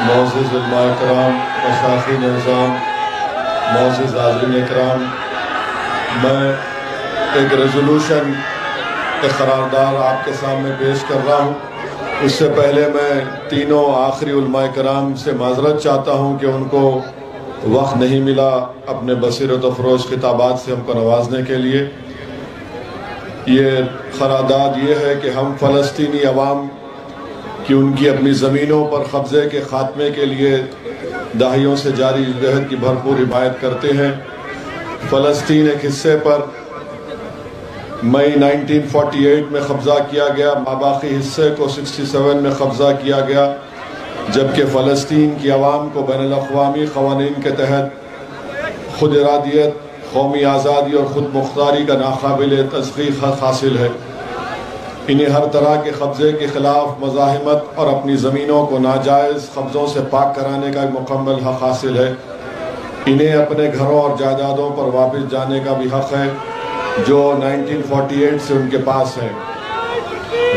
معزز علماء کرام، مشائخین اعظام، معزز حاضرین اکرام، میں ایک ریزولوشن قرارداد آپ کے سامنے پیش کر رہا ہوں۔ اس سے پہلے میں تینوں آخری علماء کرام سے معذرت چاہتا ہوں کہ ان کو وقت نہیں ملا اپنے بصیرت افروز خطابات سے ہم کو نوازنے کے لیے۔ یہ قرارداد یہ ہے کہ ہم فلسطینی عوام کہ ان کی اپنی زمینوں پر قبضے کے خاتمے کے لیے دہائیوں سے جاری جہد کی بھرپور حمایت کرتے ہیں۔ فلسطین ایک حصے پر مئی 1948 میں قبضہ کیا گیا، ماباقی حصے کو 67 میں قبضہ کیا گیا، جبکہ فلسطین کی عوام کو بین الاقوامی قوانین کے تحت خود ارادیت، قومی آزادی اور خود مختاری کا ناقابل تصدیق حق حاصل ہے۔ انہیں ہر طرح کے قبضے کے خلاف مزاحمت اور اپنی زمینوں کو ناجائز قبضوں سے پاک کرانے کا مکمل حق حاصل ہے۔ انہیں اپنے گھروں اور جائیدادوں پر واپس جانے کا بھی حق ہے جو 1948 سے ان کے پاس ہے۔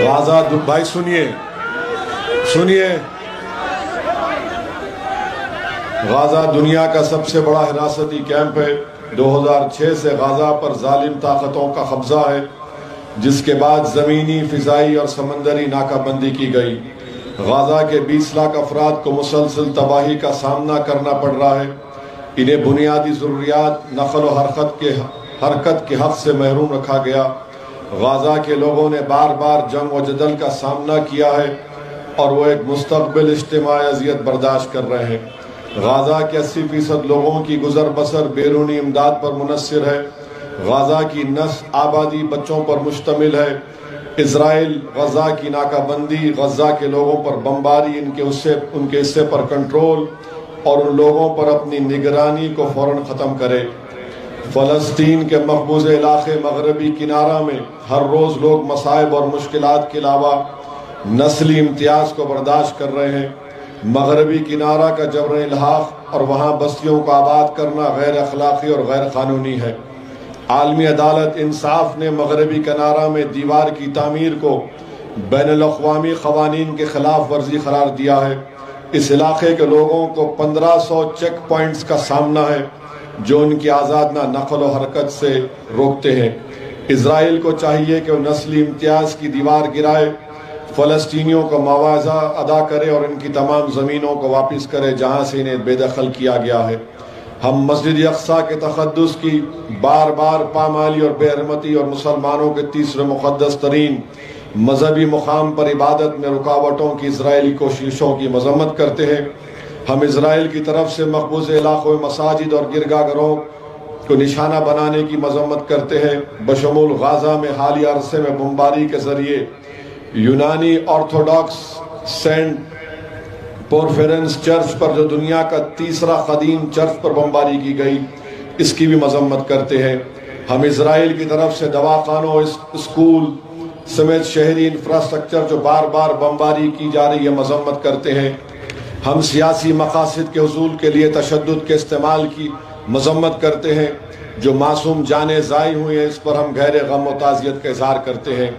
غازہ بھائی سنیے غازہ دنیا کا سب سے بڑا حراستی کیمپ ہے۔ 2006 سے غازہ پر ظالم طاقتوں کا قبضہ ہے، جس کے بعد زمینی، فضائی اور سمندری ناکہ بندی کی گئی۔ غازہ کے 20 لاکھ افراد کو مسلسل تباہی کا سامنا کرنا پڑ رہا ہے۔ انہیں بنیادی ضروریات، نقل و حرکت کے حق سے محروم رکھا گیا۔ غازہ کے لوگوں نے بار بار جنگ و جدل کا سامنا کیا ہے اور وہ ایک مستقبل اجتماعی اذیت برداشت کر رہے ہیں۔ غازہ کے 80% لوگوں کی گزر بسر بیرونی امداد پر منحصر ہے۔ غازہ کی نسل آبادی بچوں پر مشتمل ہے۔ اسرائیل غزہ کی ناکہ بندی، غزہ کے لوگوں پر بمباری، ان کے حصے پر کنٹرول اور ان لوگوں پر اپنی نگرانی کو فوراً ختم کرے۔ فلسطین کے مقبوض علاقے مغربی کنارہ میں ہر روز لوگ مصائب اور مشکلات کے علاوہ نسلی امتیاز کو برداشت کر رہے ہیں۔ مغربی کنارہ کا جبر الحاق اور وہاں بستیوں کو آباد کرنا غیر اخلاقی اور غیر قانونی ہے۔ عالمی عدالت انصاف نے مغربی کنارہ میں دیوار کی تعمیر کو بین الاقوامی قوانین کے خلاف ورزی قرار دیا ہے۔ اس علاقے کے لوگوں کو 1500 چیک پوائنٹس کا سامنا ہے جو ان کی آزادانہ نقل و حرکت سے روکتے ہیں۔ اسرائیل کو چاہیے کہ وہ نسلی امتیاز کی دیوار گرائے، فلسطینیوں کو معاوضہ ادا کرے اور ان کی تمام زمینوں کو واپس کرے جہاں سے انہیں بے دخل کیا گیا ہے۔ ہم مسجد اقصیٰ کے تقدس کی بار بار پامالی اور بے حرمتی اور مسلمانوں کے تیسرے مقدس ترین مذہبی مقام پر عبادت میں رکاوٹوں کی اسرائیلی کوششوں کی مذمت کرتے ہیں۔ ہم اسرائیل کی طرف سے مقبوض علاقوں میں مساجد اور گرجا گھروں کو نشانہ بنانے کی مذمت کرتے ہیں، بشمول غازہ میں حالیہ عرصے میں بمباری کے ذریعے یونانی آرتھوڈاکس سینٹ پورفیرنس چرچ پر جو دنیا کا تیسرا قدیم چرچ پر بمباری کی گئی، اس کی بھی مذمت کرتے ہیں۔ ہم اسرائیل کی طرف سے دواخانوں، اسکول سمیت شہری انفراسٹرکچر جو بار بار بمباری کی جا رہی ہے مذمت کرتے ہیں۔ ہم سیاسی مقاصد کے حصول کے لیے تشدد کے استعمال کی مذمت کرتے ہیں۔ جو معصوم جانیں ضائع ہوئی ہیں اس پر ہم گہرے غم و تعزیت کا اظہار کرتے ہیں۔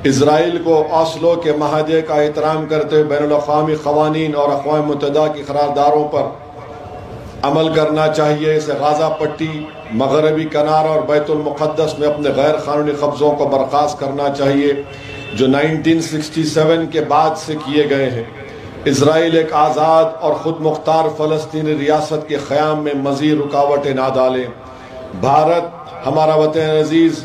اسرائیل کو اوسلو کے معاہدے کا احترام کرتے ہوئے بین الاقوامی قوانین اور اقوام متحدہ کی قراردادوں پر عمل کرنا چاہیے۔ اسے غازہ پٹی، مغربی کنارہ اور بیت المقدس میں اپنے غیر قانونی قبضوں کو برخاست کرنا چاہیے جو 1967 کے بعد سے کیے گئے ہیں۔ اسرائیل ایک آزاد اور خود مختار فلسطینی ریاست کے قیام میں مزید رکاوٹیں نہ ڈالیں۔ بھارت ہمارا وطن عزیز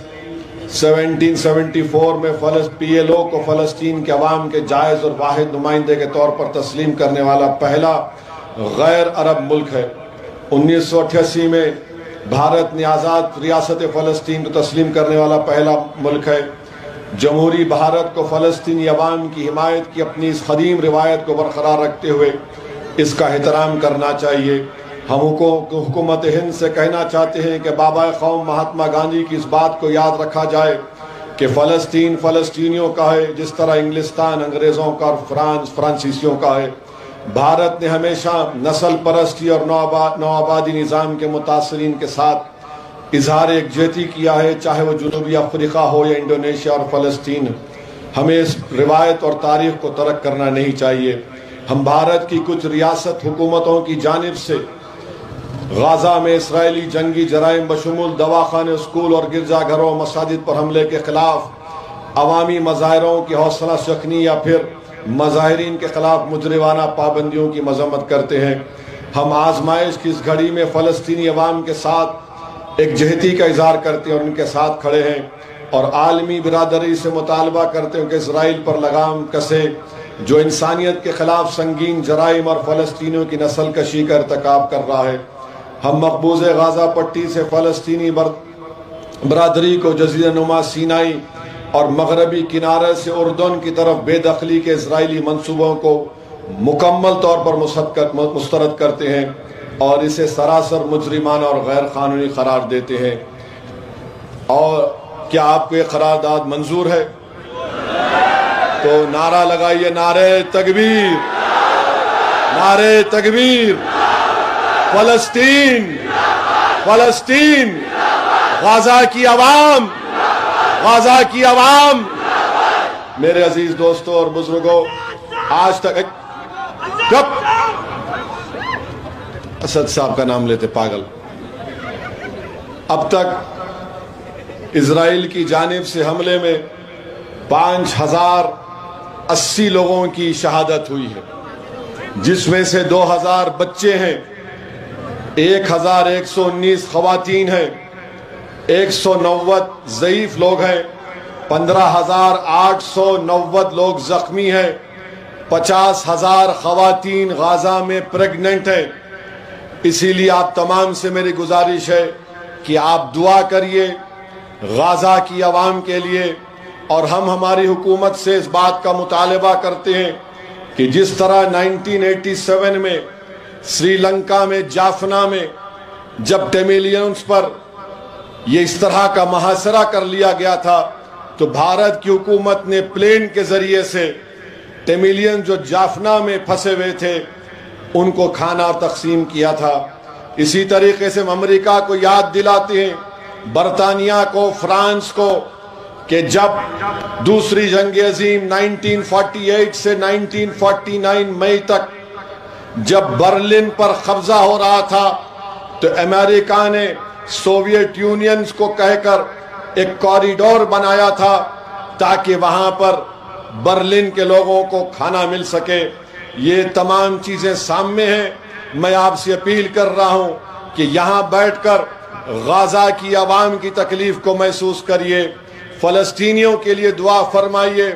1774 میں پی ایل او کو فلسطین کے عوام کے جائز اور واحد نمائندے کے طور پر تسلیم کرنے والا پہلا غیر عرب ملک ہے۔ 1988 میں بھارت نے آزاد ریاست فلسطین کو تسلیم کرنے والا پہلا ملک ہے۔ جمہوری بھارت کو فلسطینی عوام کی حمایت کی اپنی اس قدیم روایت کو برقرار رکھتے ہوئے اس کا احترام کرنا چاہیے۔ ہم حکومت ہند سے کہنا چاہتے ہیں کہ بابا قوم مہاتما گاندھی کی اس بات کو یاد رکھا جائے کہ فلسطین فلسطینیوں کا ہے، جس طرح انگلستان انگریزوں کا اور فرانس فرانسیسیوں کا ہے۔ بھارت نے ہمیشہ نسل پرستی اور نوآبادی نظام کے متاثرین کے ساتھ اظہار یکجہتی کیا ہے، چاہے وہ جنوبی افریقہ ہو یا انڈونیشیا اور فلسطین۔ ہمیں اس روایت اور تاریخ کو ترک کرنا نہیں چاہیے۔ ہم بھارت کی کچھ ریاست حکومتوں کی جانب سے غزہ میں اسرائیلی جنگی جرائم بشمول دواخانے، اسکول اور گرجا گھروں مساجد پر حملے کے خلاف، عوامی مظاہروں کی حوصلہ شکنی یا پھر مظاہرین کے خلاف مجرمانہ پابندیوں کی مذمت کرتے ہیں۔ ہم آزمائش کی اس گھڑی میں فلسطینی عوام کے ساتھ یکجہتی کا اظہار کرتے ہیں اور ان کے ساتھ کھڑے ہیں، اور عالمی برادری سے مطالبہ کرتے ہیں کہ اسرائیل پر لگام کسے جو انسانیت کے خلاف سنگین جرائم اور فلسطینیوں کی نسل کشی کا ارتکاب کر رہا ہے۔ ہم مقبوض غزہ پٹی سے فلسطینی برادری کو جزیرہ نما سینائی اور مغربی کنارے سے اردن کی طرف بے دخلی کے اسرائیلی منصوبوں کو مکمل طور پر مسترد کرتے ہیں اور اسے سراسر مجرمانہ اور غیر قانونی قرار دیتے ہیں۔ اور کیا آپ کو یہ قرارداد منظور ہے؟ تو نعرہ لگائیے، نعرہ تکبیر، نعرہ تکبیر، فلسطین، فلسطین، غزہ کی عوام، غزہ کی عوام۔ میرے عزیز دوستوں اور بزرگوں، آج تک اسد صاحب کا نام لیتے پاگل، اب تک اسرائیل کی جانب سے حملے میں 5080 لوگوں کی شہادت ہوئی ہے، جس میں سے 2000 بچے ہیں، 1119 خواتین ہیں، 190 ضعیف لوگ ہیں، 15890 لوگ زخمی ہیں، 50,000 خواتین غزہ میں پریگننٹ ہیں۔ اسی لیے آپ تمام سے میری گزارش ہے کہ آپ دعا کریے غزہ کی عوام کے لیے، اور ہم ہماری حکومت سے اس بات کا مطالبہ کرتے ہیں کہ جس طرح 1987 میں سری لنکا میں جافنا میں جب ٹیمیلینز پر یہ اس طرح کا محاصرہ کر لیا گیا تھا، تو بھارت کی حکومت نے پلین کے ذریعے سے ٹیمیلین جو جافنا میں پھنسے ہوئے تھے ان کو کھانا تقسیم کیا تھا۔ اسی طریقے سے ہم امریکہ کو یاد دلاتے ہیں، برطانیہ کو، فرانس کو، کہ جب دوسری جنگ عظیم 1948 سے 1949 مئی تک جب برلن پر قبضہ ہو رہا تھا، تو امریکہ نے سوویت یونین کو کہہ کر ایک کوریڈور بنایا تھا تاکہ وہاں پر برلن کے لوگوں کو کھانا مل سکے۔ یہ تمام چیزیں سامنے ہیں۔ میں آپ سے اپیل کر رہا ہوں کہ یہاں بیٹھ کر غزہ کی عوام کی تکلیف کو محسوس کریے، فلسطینیوں کے لیے دعا فرمائیے۔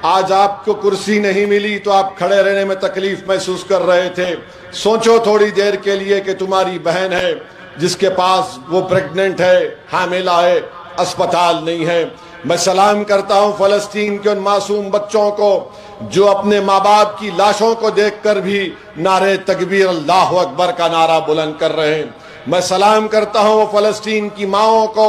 آج آپ کو کرسی نہیں ملی تو آپ کھڑے رہنے میں تکلیف محسوس کر رہے تھے، سوچو تھوڑی دیر کے لیے کہ تمہاری بہن ہے جس کے پاس وہ پریگننٹ ہے، حاملہ ہے، اسپتال نہیں ہے۔ میں سلام کرتا ہوں فلسطین کے ان معصوم بچوں کو جو اپنے ماں باپ کی لاشوں کو دیکھ کر بھی نعرہ تکبیر اللہ اکبر کا نعرہ بلند کر رہے ہیں۔ میں سلام کرتا ہوں وہ فلسطین کی ماؤں کو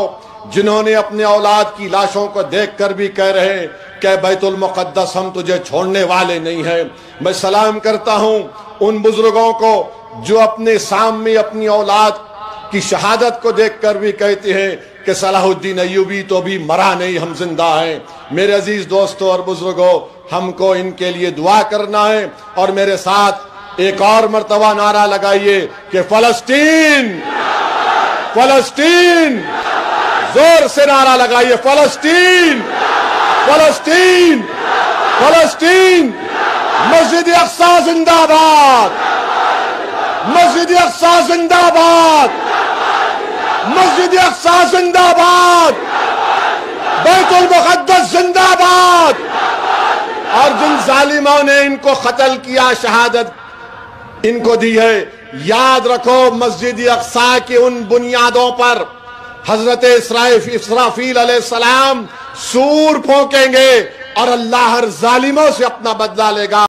جنہوں نے اپنے اولاد کی لاشوں کو دیکھ کر بھی کہہ رہے ہیں کہ بیت المقدس ہم تجھے چھوڑنے والے نہیں ہیں۔ میں سلام کرتا ہوں ان بزرگوں کو جو اپنے سامنے اپنی اولاد کی شہادت کو دیکھ کر بھی کہتے ہیں کہ صلاح الدین ایوبی تو بھی مرا نہیں، ہم زندہ ہیں۔ میرے عزیز دوستوں اور بزرگوں، ہم کو ان کے لیے دعا کرنا ہے، اور میرے ساتھ ایک اور مرتبہ نعرہ لگائیے کہ فلسطین، فلسطین، زور سے نعرہ لگائیے، فلسطین، فلسطین، فلسطین، مسجد اقصی زندہ باد، مسجد اقصی زندہ باد، مسجد اقصی زندہ باد، بیت المقدس زندہ باد۔ اور جن ظالموں نے ان کو قتل کیا، شہادت ان کو دی ہے، یاد رکھو مسجد اقصی کے ان بنیادوں پر حضرت اسرافیل علیہ السلام سور پھونکیں گے اور اللہ ہر ظالموں سے اپنا بدلہ لے گا.